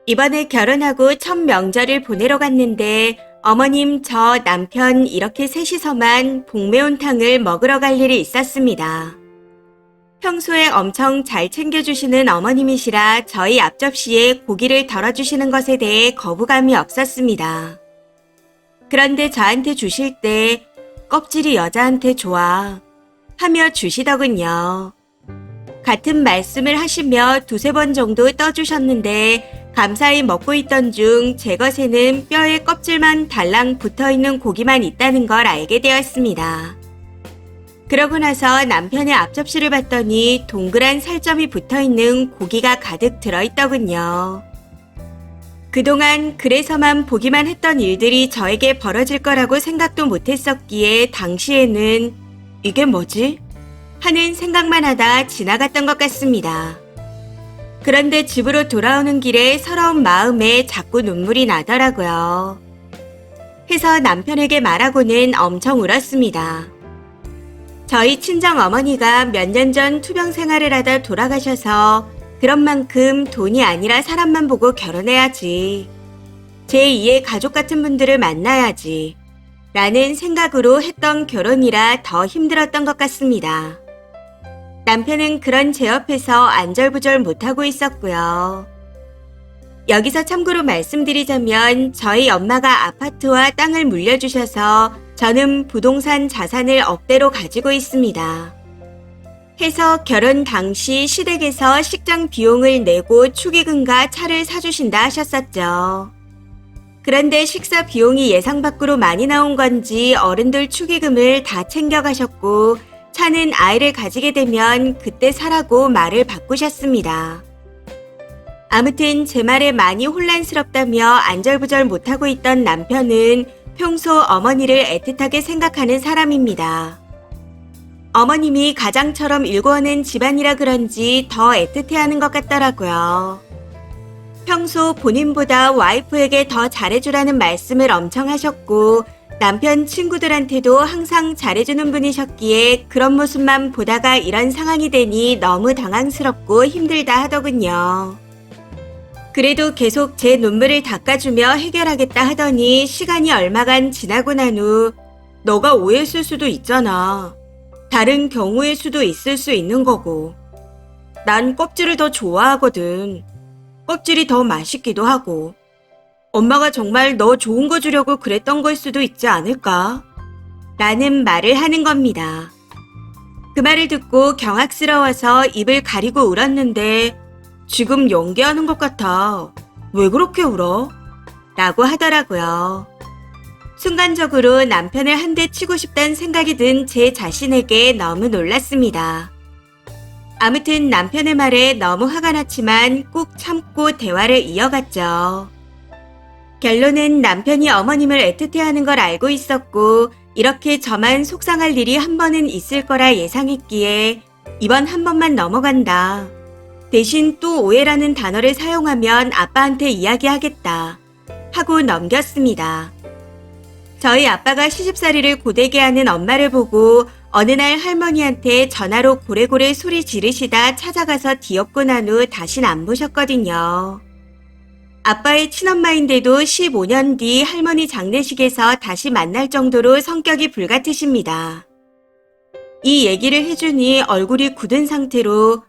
이번에 결혼하고 첫 명절을 보내러 갔는데 어머님, 저 남편 이렇게 셋이서만 복매운탕을 먹으러 갈 일이 있었습니다. 평소에 엄청 잘 챙겨주시는 어머님이시라 저희 앞접시에 고기를 덜어주시는 것에 대해 거부감이 없었습니다. 그런데 저한테 주실 때 껍질이 여자한테 좋아 하며 주시더군요. 같은 말씀을 하시며 두세 번 정도 떠주셨는데 감사히 먹고 있던 중 제 것에는 뼈에 껍질만 달랑 붙어있는 고기만 있다는 걸 알게 되었습니다. 그러고 나서 남편의 앞접시를 봤더니 동그란 살점이 붙어있는 고기가 가득 들어있더군요. 그동안 그래서만 보기만 했던 일들이 저에게 벌어질 거라고 생각도 못했었기에 당시에는 이게 뭐지? 하는 생각만 하다 지나갔던 것 같습니다. 그런데 집으로 돌아오는 길에 서러운 마음에 자꾸 눈물이 나더라고요. 해서 남편에게 말하고는 엄청 울었습니다. 저희 친정 어머니가 몇 년 전 투병 생활을 하다 돌아가셔서 그런 만큼 돈이 아니라 사람만 보고 결혼해야지. 제2의 가족 같은 분들을 만나야지. 라는 생각으로 했던 결혼이라 더 힘들었던 것 같습니다. 남편은 그런 제 옆에서 안절부절 못하고 있었고요. 여기서 참고로 말씀드리자면 저희 엄마가 아파트와 땅을 물려주셔서 저는 부동산 자산을 억대로 가지고 있습니다. 해서 결혼 당시 시댁에서 식장 비용을 내고 축의금과 차를 사주신다 하셨었죠. 그런데 식사 비용이 예상 밖으로 많이 나온 건지 어른들 축의금을 다 챙겨가셨고 차는 아이를 가지게 되면 그때 사라고 말을 바꾸셨습니다. 아무튼 제 말에 많이 혼란스럽다며 안절부절 못하고 있던 남편은 평소 어머니를 애틋하게 생각하는 사람입니다. 어머님이 가장처럼 일궈낸 집안이라 그런지 더 애틋해하는 것 같더라고요. 평소 본인보다 와이프에게 더 잘해주라는 말씀을 엄청 하셨고 남편 친구들한테도 항상 잘해주는 분이셨기에 그런 모습만 보다가 이런 상황이 되니 너무 당황스럽고 힘들다 하더군요. 그래도 계속 제 눈물을 닦아주며 해결하겠다 하더니 시간이 얼마간 지나고 난 후 너가 오해했을 수도 있잖아. 다른 경우일 수도 있을 수 있는 거고. 난 껍질을 더 좋아하거든. 껍질이 더 맛있기도 하고. 엄마가 정말 너 좋은 거 주려고 그랬던 걸 수도 있지 않을까? 라는 말을 하는 겁니다. 그 말을 듣고 경악스러워서 입을 가리고 울었는데 지금 연기하는 것 같아. 왜 그렇게 울어? 라고 하더라고요. 순간적으로 남편을 한 대 치고 싶다는 생각이 든 제 자신에게 너무 놀랐습니다. 아무튼 남편의 말에 너무 화가 났지만 꾹 참고 대화를 이어갔죠. 결론은 남편이 어머님을 애틋해하는 걸 알고 있었고 이렇게 저만 속상할 일이 한 번은 있을 거라 예상했기에 이번 한 번만 넘어간다. 대신 또 오해라는 단어를 사용하면 아빠한테 이야기하겠다. 하고 넘겼습니다. 저희 아빠가 시집살이를 고되게 하는 엄마를 보고 어느 날 할머니한테 전화로 고래고래 소리 지르시다 찾아가서 뒤엎고 난 후 다신 안 보셨거든요. 아빠의 친엄마인데도 15년 뒤 할머니 장례식에서 다시 만날 정도로 성격이 불같으십니다. 이 얘기를 해주니 얼굴이 굳은 상태로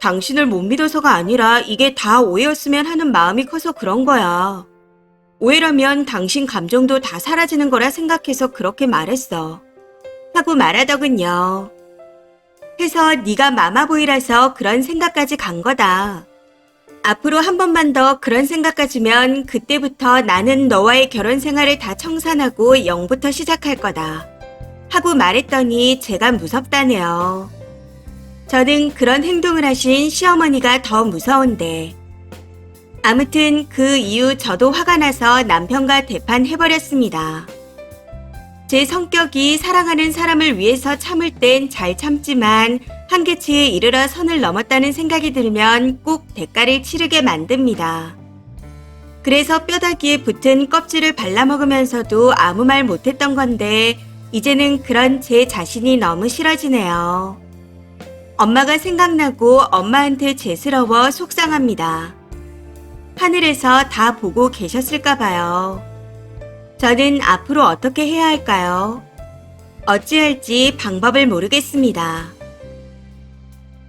당신을 못 믿어서가 아니라 이게 다 오해였으면 하는 마음이 커서 그런 거야. 오해라면 당신 감정도 다 사라지는 거라 생각해서 그렇게 말했어. 하고 말하더군요. 해서 네가 마마보이라서 그런 생각까지 간 거다. 앞으로 한 번만 더 그런 생각 가지면 그때부터 나는 너와의 결혼 생활을 다 청산하고 0부터 시작할 거다. 하고 말했더니 제가 무섭다네요. 저는 그런 행동을 하신 시어머니가 더 무서운데. 아무튼 그 이후 저도 화가 나서 남편과 대판해버렸습니다. 제 성격이 사랑하는 사람을 위해서 참을 땐 잘 참지만 한계치에 이르러 선을 넘었다는 생각이 들면 꼭 대가를 치르게 만듭니다. 그래서 뼈다귀에 붙은 껍질을 발라먹으면서도 아무 말 못했던 건데 이제는 그런 제 자신이 너무 싫어지네요. 엄마가 생각나고 엄마한테 죄스러워 속상합니다. 하늘에서 다 보고 계셨을까 봐요. 저는 앞으로 어떻게 해야 할까요? 어찌할지 방법을 모르겠습니다.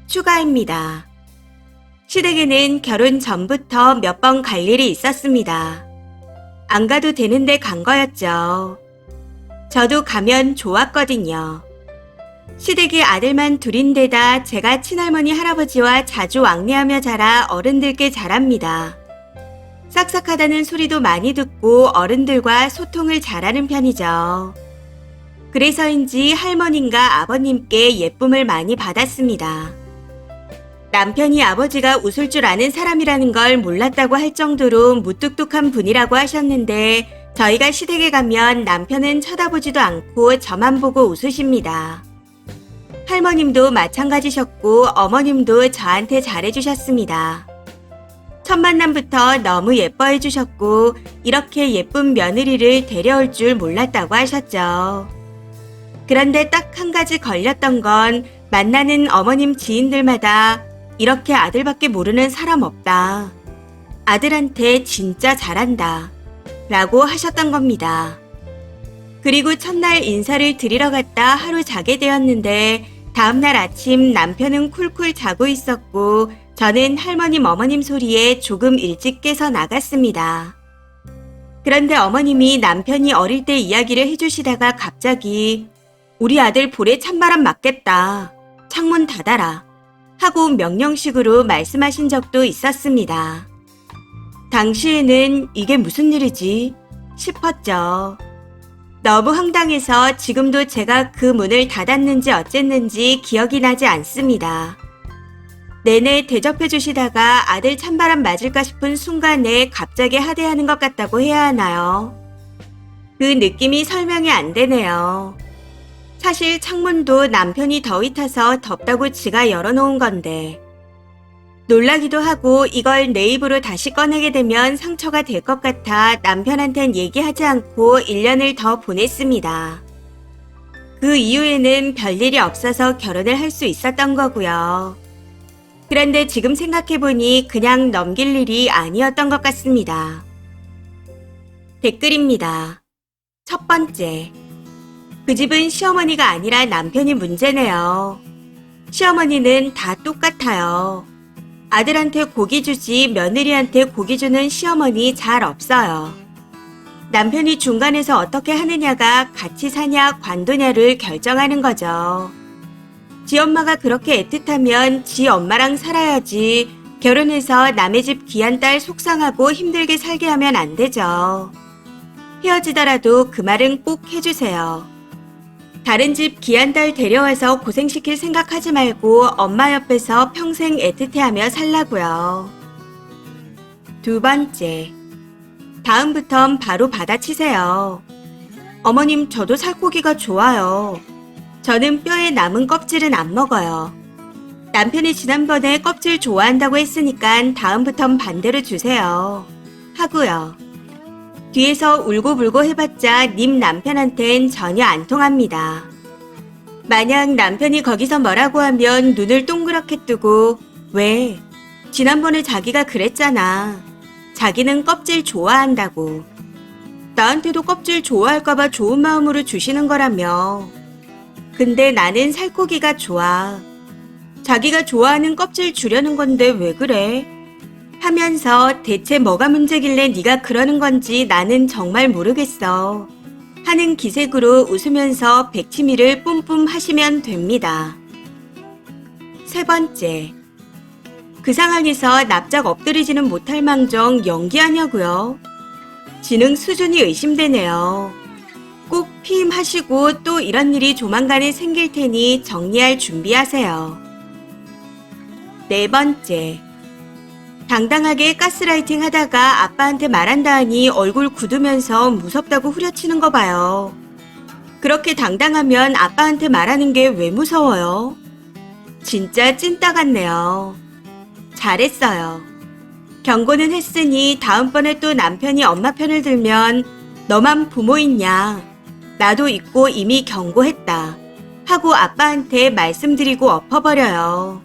추가입니다. 시댁에는 결혼 전부터 몇 번 갈 일이 있었습니다. 안 가도 되는데 간 거였죠. 저도 가면 좋았거든요. 시댁이 아들만 둘인데다 제가 친할머니 할아버지와 자주 왕래하며 자라 어른들께 잘합니다. 싹싹하다는 소리도 많이 듣고 어른들과 소통을 잘하는 편이죠. 그래서인지 할머님과 아버님께 예쁨을 많이 받았습니다. 남편이 아버지가 웃을 줄 아는 사람이라는 걸 몰랐다고 할 정도로 무뚝뚝한 분이라고 하셨는데 저희가 시댁에 가면 남편은 쳐다보지도 않고 저만 보고 웃으십니다. 할머님도 마찬가지셨고 어머님도 저한테 잘해주셨습니다. 첫 만남부터 너무 예뻐해 주셨고 이렇게 예쁜 며느리를 데려올 줄 몰랐다고 하셨죠. 그런데 딱 한 가지 걸렸던 건 만나는 어머님 지인들마다 이렇게 아들밖에 모르는 사람 없다. 아들한테 진짜 잘한다. 라고 하셨던 겁니다. 그리고 첫날 인사를 드리러 갔다 하루 자게 되었는데 다음날 아침 남편은 쿨쿨 자고 있었고 저는 할머님 어머님 소리에 조금 일찍 깨서 나갔습니다. 그런데 어머님이 남편이 어릴 때 이야기를 해주시다가 갑자기 우리 아들 볼에 찬바람 맞겠다. 창문 닫아라. 하고 명령식으로 말씀하신 적도 있었습니다. 당시에는 이게 무슨 일이지 싶었죠. 너무 황당해서 지금도 제가 그 문을 닫았는지 어쨌는지 기억이 나지 않습니다. 내내 대접해 주시다가 아들 찬바람 맞을까 싶은 순간에 갑자기 하대하는 것 같다고 해야 하나요? 그 느낌이 설명이 안 되네요. 사실 창문도 남편이 더위 타서 덥다고 지가 열어놓은 건데 놀라기도 하고 이걸 내 입으로 다시 꺼내게 되면 상처가 될 것 같아 남편한텐 얘기하지 않고 1년을 더 보냈습니다. 그 이후에는 별일이 없어서 결혼을 할 수 있었던 거고요. 그런데 지금 생각해보니 그냥 넘길 일이 아니었던 것 같습니다. 댓글입니다. 첫 번째. 그 집은 시어머니가 아니라 남편이 문제네요. 시어머니는 다 똑같아요. 아들한테 고기 주지 며느리한테 고기 주는 시어머니 잘 없어요. 남편이 중간에서 어떻게 하느냐가 같이 사냐 관두냐를 결정하는 거죠. 지 엄마가 그렇게 애틋하면 지 엄마랑 살아야지 결혼해서 남의 집 귀한 딸 속상하고 힘들게 살게 하면 안 되죠. 헤어지더라도 그 말은 꼭 해주세요. 다른 집 귀한 딸 데려와서 고생시킬 생각하지 말고 엄마 옆에서 평생 애틋해하며 살라고요. 두 번째, 다음부턴 바로 받아치세요. 어머님 저도 살코기가 좋아요. 저는 뼈에 남은 껍질은 안 먹어요. 남편이 지난번에 껍질 좋아한다고 했으니까 다음부턴 반대로 주세요. 하고요. 뒤에서 울고불고 해봤자 님 남편한텐 전혀 안 통합니다. 만약 남편이 거기서 뭐라고 하면 눈을 동그랗게 뜨고 왜? 지난번에 자기가 그랬잖아. 자기는 껍질 좋아한다고. 나한테도 껍질 좋아할까봐 좋은 마음으로 주시는 거라며. 근데 나는 살코기가 좋아. 자기가 좋아하는 껍질 주려는 건데 왜 그래? 하면서 대체 뭐가 문제길래 네가 그러는 건지 나는 정말 모르겠어. 하는 기색으로 웃으면서 백치미를 뿜뿜 하시면 됩니다. 세 번째, 그 상황에서 납작 엎드리지는 못할 망정 연기하냐고요? 지능 수준이 의심되네요. 꼭 피임하시고 또 이런 일이 조만간에 생길 테니 정리할 준비하세요. 네 번째, 당당하게 가스라이팅 하다가 아빠한테 말한다 하니 얼굴 굳으면서 무섭다고 후려치는 거 봐요. 그렇게 당당하면 아빠한테 말하는 게 왜 무서워요? 진짜 찐따 같네요. 잘했어요. 경고는 했으니 다음번에 또 남편이 엄마 편을 들면 너만 부모 있냐? 나도 있고 이미 경고했다. 하고 아빠한테 말씀드리고 엎어버려요.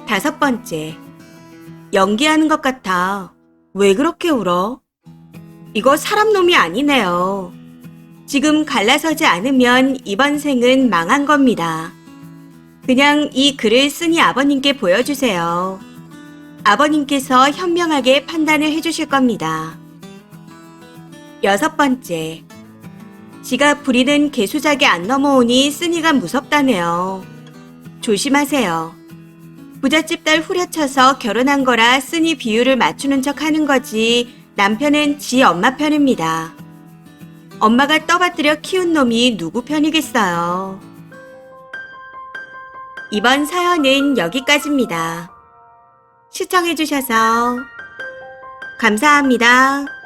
다섯 번째, 연기하는 것 같아. 왜 그렇게 울어? 이거 사람 놈이 아니네요. 지금 갈라서지 않으면 이번 생은 망한 겁니다. 그냥 이 글을 쓰니 아버님께 보여주세요. 아버님께서 현명하게 판단을 해주실 겁니다. 6번째, 지가 부리는 개수작에 안 넘어오니 쓰니가 무섭다네요. 조심하세요. 부잣집 딸 후려쳐서 결혼한 거라 쓰니 비율을 맞추는 척 하는 거지 남편은 지 엄마 편입니다. 엄마가 떠받들여 키운 놈이 누구 편이겠어요. 이번 사연은 여기까지입니다. 시청해주셔서 감사합니다.